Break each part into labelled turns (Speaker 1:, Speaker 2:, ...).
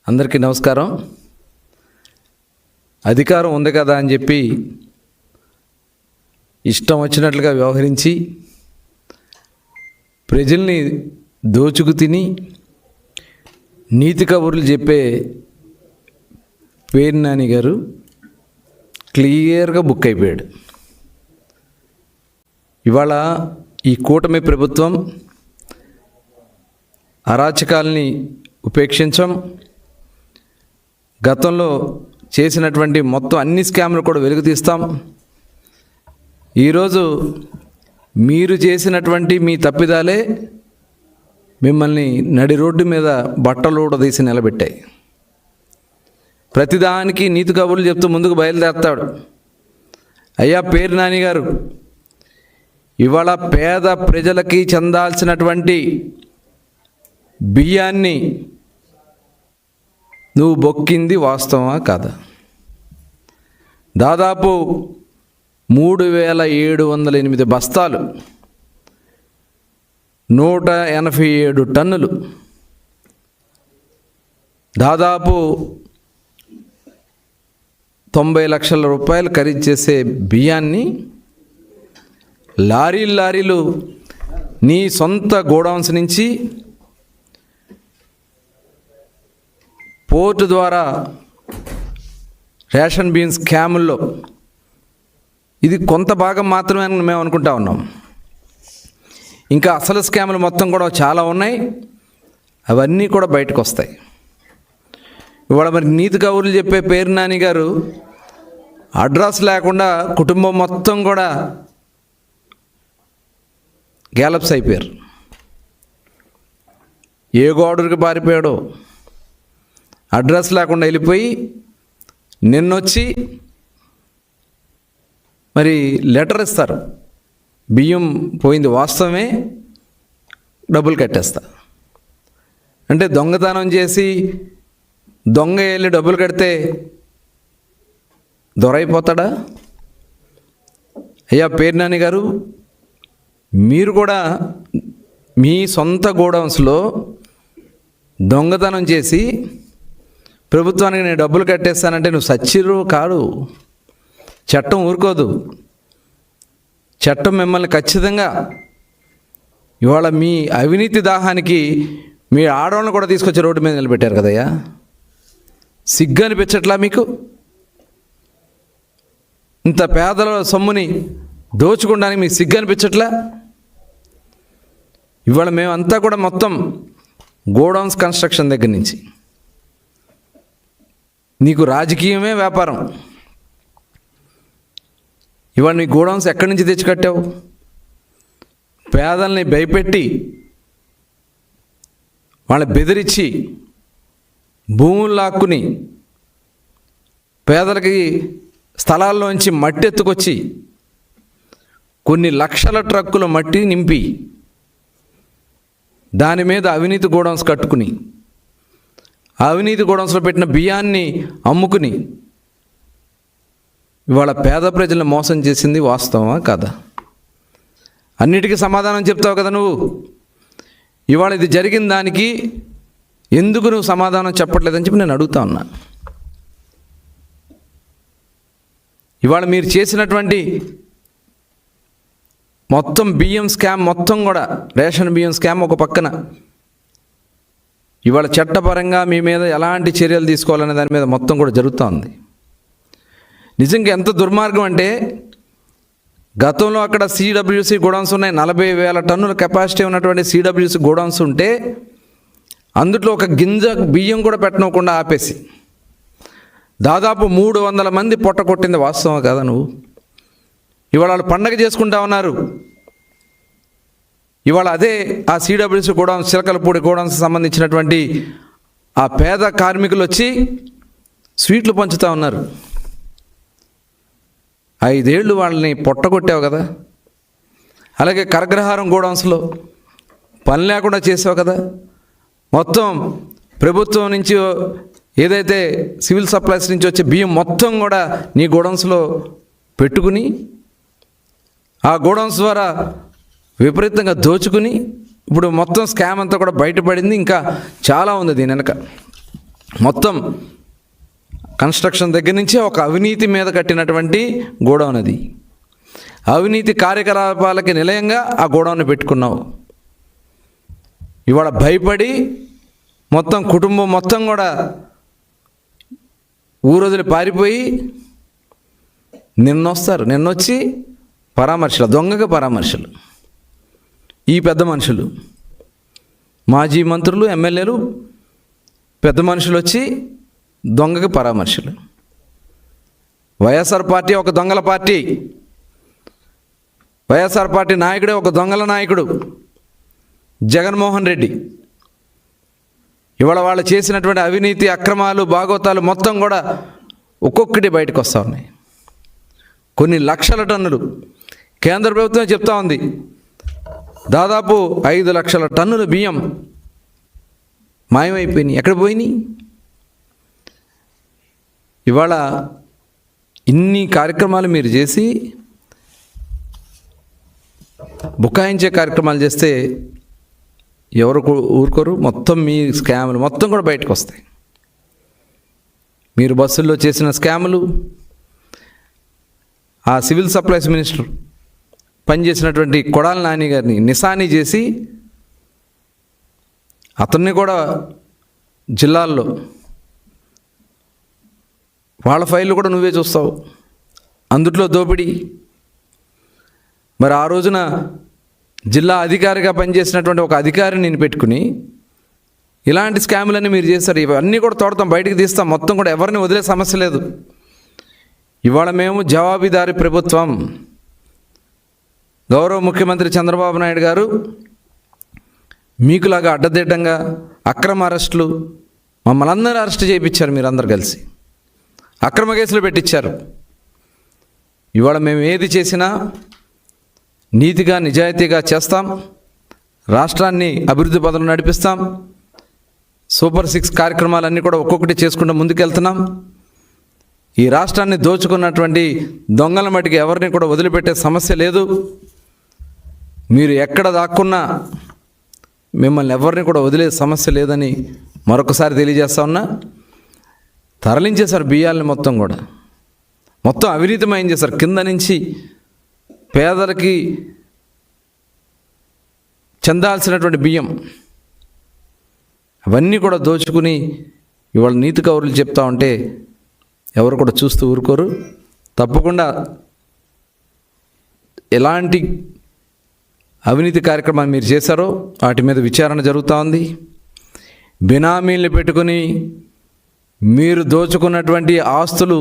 Speaker 1: అందరికీ నమస్కారం. అధికారం ఉంది కదా అని చెప్పి ఇష్టం వచ్చినట్లుగా వ్యవహరించి ప్రజల్ని దోచుకు తిని నీతి కబుర్లు చెప్పే పేర్ని నాని గారు క్లియర్గా బుక్ అయిపోయాడు. ఇవాళ ఈ కూటమి ప్రభుత్వం అరాచకాల్ని ఉపేక్షించం, గతంలో చేసినటువంటి మొత్తం అన్ని స్కామ్లు కూడా వెలుగు తీస్తాం. ఈరోజు మీరు చేసినటువంటి మీ తప్పిదాలే మిమ్మల్ని నడి రోడ్డు మీద బట్టలు ఊడదీసి నిలబెట్టాయి. ప్రతిదానికి నీతి కబుర్లు చెప్తూ ముందుకు బయలుదేరతాడు. అయ్యా పేరు నాని గారు, ఇవాళ పేద ప్రజలకి చెందాల్సినటువంటి బియ్యాన్ని నువ్వు బొక్కింది వాస్తవమా కాదా? దాదాపు 3708 బస్తాలు, 187 టన్నులు, దాదాపు 90 లక్షల రూపాయలు ఖరీదు చేసే బియ్యాన్ని లారీలు నీ సొంత గోడౌన్స్ నుంచి పోర్టు ద్వారా రేషన్ బియ్యం స్కాముల్లో ఇది కొంత భాగం మాత్రమే మేము అనుకుంటా ఉన్నాం. ఇంకా అసలు స్కాములు మొత్తం కూడా చాలా ఉన్నాయి. అవన్నీ కూడా బయటకు వస్తాయి. ఇవాళ మరి నీతి కబుర్లు చెప్పే పేరు నాని గారు అడ్రస్ లేకుండా కుటుంబం మొత్తం కూడా గ్యాలప్స్ అయిపోయారు. ఏ గోడూరికి పారిపోయాడో అడ్రస్ లేకుండా వెళ్ళిపోయి నిన్నొచ్చి మరి లెటర్ ఇస్తారు, బియ్యం పోయింది వాస్తవమే, డబ్బులు కట్టేస్తా అంటే దొంగతనం చేసి దొంగ వెళ్ళి డబ్బులు కడితే దొరైపోతాడా? అయ్యా పేరు నాని గారు, మీరు కూడా మీ సొంత గోడౌన్స్లో దొంగతనం చేసి ప్రభుత్వానికి నేను డబ్బులు కట్టేస్తానంటే నువ్వు సచ్చిరు కాడు. చట్టం ఊరుకోదు. చట్టం మిమ్మల్ని ఖచ్చితంగా ఇవాళ మీ అవినీతి దాహానికి మీ ఆడవాళ్ళని కూడా తీసుకొచ్చి రోడ్డు మీద నిలబెట్టారు కదయ్యా. సిగ్గు అనిపించట్లా మీకు? ఇంత పేదల సొమ్ముని దోచుకోవడానికి మీకు సిగ్గు అనిపించట్లా? ఇవాళ మేమంతా కూడా మొత్తం గోడౌన్స్ కన్స్ట్రక్షన్ దగ్గర నుంచి నీకు రాజకీయమే వ్యాపారం. ఇవాళ నీ గోడౌన్స్ ఎక్కడి నుంచి తెచ్చి కట్టావు? పేదల్ని భయపెట్టి వాళ్ళని బెదిరించి భూములు లాక్కుని పేదలకి స్థలాల్లోంచి మట్టి ఎత్తుకొచ్చి కొన్ని లక్షల ట్రక్కుల మట్టి నింపి దాని మీద అవినీతి గోడౌన్స్ కట్టుకుని అవినీతి గోడౌన్స్లో పెట్టిన బియ్యాన్ని అమ్ముకుని ఇవాళ పేద ప్రజలను మోసం చేసింది వాస్తవమా కాదా? అన్నిటికీ సమాధానం చెప్తావు కదా నువ్వు. ఇవాళ ఇది జరిగిన దానికి ఎందుకు నువ్వు సమాధానం చెప్పట్లేదని చెప్పి నేను అడుగుతా ఉన్నా. ఇవాళ మీరు చేసినటువంటి మొత్తం బియ్యం స్కామ్ మొత్తం కూడా, రేషన్ బియ్యం స్కామ్ ఒక పక్కన, ఇవాళ చట్టపరంగా మీ మీద ఎలాంటి చర్యలు తీసుకోవాలనే దాని మీద మొత్తం కూడా జరుగుతూ ఉంది. నిజంగా ఎంత దుర్మార్గం అంటే, గతంలో అక్కడ సిడబ్ల్యూసి గోడౌన్స్ ఉన్నాయి, 40,000 టన్నుల కెపాసిటీ ఉన్నటువంటి సిడబ్ల్యూసి గోడౌన్స్ ఉంటే అందులో ఒక గింజ బియ్యం కూడా పెట్టనకుండా ఆపేసి దాదాపు 300 మంది పొట్ట కొట్టింది వాస్తవం కదా నువ్వు? ఇవాళ వాళ్ళు పండగ చేసుకుంటా ఉన్నారు. ఇవాళ అదే ఆ సిడబ్ల్యూసి గోడౌన్స్, చిలకలపూడి గోడౌన్స్కి సంబంధించినటువంటి ఆ పేద కార్మికులు వచ్చి స్వీట్లు పంచుతూ ఉన్నారు. 5 ఏళ్ళు వాళ్ళని పొట్టగొట్టావు కదా. అలాగే కరగ్రహారం గోడౌన్స్లో పని లేకుండా చేసావు కదా. మొత్తం ప్రభుత్వం నుంచి ఏదైతే సివిల్ సప్లైస్ నుంచి వచ్చే బియ్యం మొత్తం కూడా నీ గోడౌన్స్లో పెట్టుకుని ఆ గోడౌన్స్ ద్వారా విపరీతంగా దోచుకుని ఇప్పుడు మొత్తం స్కామ్ అంతా కూడా బయటపడింది. ఇంకా చాలా ఉంది దీని వెనక. మొత్తం కన్స్ట్రక్షన్ దగ్గర నుంచే ఒక అవినీతి మీద కట్టినటువంటి గోడౌన్ అది. అవినీతి కార్యకలాపాలకి నిలయంగా ఆ గోడౌన్ పెట్టుకున్నావు. ఇవాళ భయపడి మొత్తం కుటుంబం మొత్తం కూడా ఊరొదిలి పారిపోయి నిన్నొచ్చి పరామర్శలు, దొంగగా పరామర్శలు. ఈ పెద్ద మనుషులు, మాజీ మంత్రులు, ఎమ్మెల్యేలు, పెద్ద మనుషులు వచ్చి దొంగకి పరామర్శలు. వైఎస్ఆర్ పార్టీ ఒక దొంగల పార్టీ. వైఎస్ఆర్ పార్టీ నాయకుడే ఒక దొంగల నాయకుడు జగన్మోహన్ రెడ్డి. ఇవాళ వాళ్ళు చేసినటువంటి అవినీతి, అక్రమాలు, బాగోతాలు మొత్తం కూడా ఒక్కొక్కటి బయటకు వస్తూ ఉన్నాయి. కొన్ని లక్షల టన్నులు కేంద్ర ప్రభుత్వం చెప్తా ఉంది, దాదాపు 5 లక్షల టన్నుల బియ్యం మాయమైపోయినాయి. ఎక్కడ పోయినాయి? ఇవాళ ఇన్ని కార్యక్రమాలు మీరు చేసి బుకాయించే కార్యక్రమాలు చేస్తే ఎవరు ఊరుకోరు. మొత్తం మీ స్కాములు మొత్తం కూడా బయటకు వస్తాయి. మీరు బస్సుల్లో చేసిన స్కాములు, ఆ సివిల్ సప్లైస్ మినిస్టర్ పనిచేసినటువంటి కొడాల నాని గారిని నిశానీ చేసి అతన్ని కూడా జిల్లాల్లో వాళ్ళ ఫైళ్ళు కూడా నువ్వే చూస్తావు. అందుట్లో దోపిడీ. మరి ఆ రోజున జిల్లా అధికారిగా పనిచేసినటువంటి ఒక అధికారిని నేను పెట్టుకుని ఇలాంటి స్కాములన్నీ మీరు చేస్తారు. ఇవన్నీ కూడా తోడతాం, బయటికి తీస్తాం. మొత్తం కూడా ఎవరిని వదిలే సమస్య లేదు. ఇవాళ మేము జవాబుదారీ ప్రభుత్వం. గౌరవ ముఖ్యమంత్రి చంద్రబాబు నాయుడు గారు మీకులాగా అడ్డదిడ్డంగా అక్రమ అరెస్టులు, మమ్మల్ని అందరూ అరెస్ట్ చేయించారు. మీరందరూ కలిసి అక్రమ కేసులు పెట్టించారు. ఇవాళ మేము ఏది చేసినా నీతిగా, నిజాయితీగా చేస్తాం. రాష్ట్రాన్ని అభివృద్ధి పథంలో నడిపిస్తాం. సూపర్ 6 కార్యక్రమాలన్నీ కూడా ఒక్కొక్కటి చేసుకుంటూ ముందుకెళ్తున్నాం. ఈ రాష్ట్రాన్ని దోచుకున్నటువంటి దొంగల మటుకు ఎవరిని కూడా వదిలిపెట్టే సమస్య లేదు. మీరు ఎక్కడ దాక్కున్నా మిమ్మల్ని ఎవరిని కూడా వదిలే సమస్య లేదని మరొకసారి తెలియజేస్తా ఉన్నా. తరలించేశారు బియ్యాలని మొత్తం కూడా, మొత్తం అవినీతిమయం చేశారు. కింద నుంచి పేదలకి చెందాల్సినటువంటి బియ్యం అవన్నీ కూడా దోచుకుని ఇవాళ నీతి కౌరులు చెప్తా ఉంటే ఎవరు కూడా చూస్తూ ఊరుకోరు. తప్పకుండా ఎలాంటి అవినీతి కార్యక్రమాలు మీరు చేశారో వాటి మీద విచారణ జరుగుతూ ఉంది. బినామీలు పెట్టుకుని మీరు దోచుకున్నటువంటి ఆస్తులు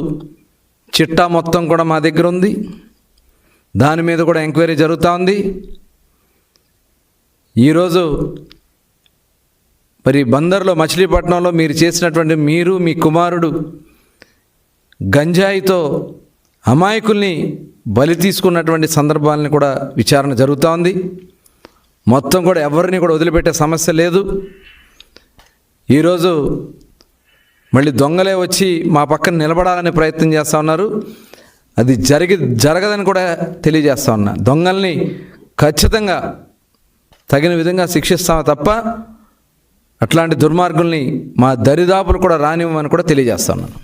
Speaker 1: చిట్టా మొత్తం కూడా మా దగ్గర ఉంది. దాని మీద కూడా ఎంక్వైరీ జరుగుతూ ఉంది. ఈరోజు మరి బందర్లో, మచిలీపట్నంలో మీరు చేసినటువంటి, మీరు మీ కుమారుడు గంజాయితో అమాయకుల్ని బలి తీసుకున్నటువంటి సందర్భాలని కూడా విచారణ జరుగుతూ ఉంది. మొత్తం కూడా ఎవరిని కూడా వదిలిపెట్టే సమస్య లేదు. ఈరోజు మళ్ళీ దొంగలే వచ్చి మా పక్కన నిలబడాలని ప్రయత్నం చేస్తూ ఉన్నారు. అది జరగదని కూడా తెలియజేస్తా ఉన్నా. దొంగల్ని ఖచ్చితంగా తగిన విధంగా శిక్షిస్తామే తప్ప అట్లాంటి దుర్మార్గుల్ని మా దరిదాపులు కూడా రానివ్వమని కూడా తెలియజేస్తా ఉన్నాను.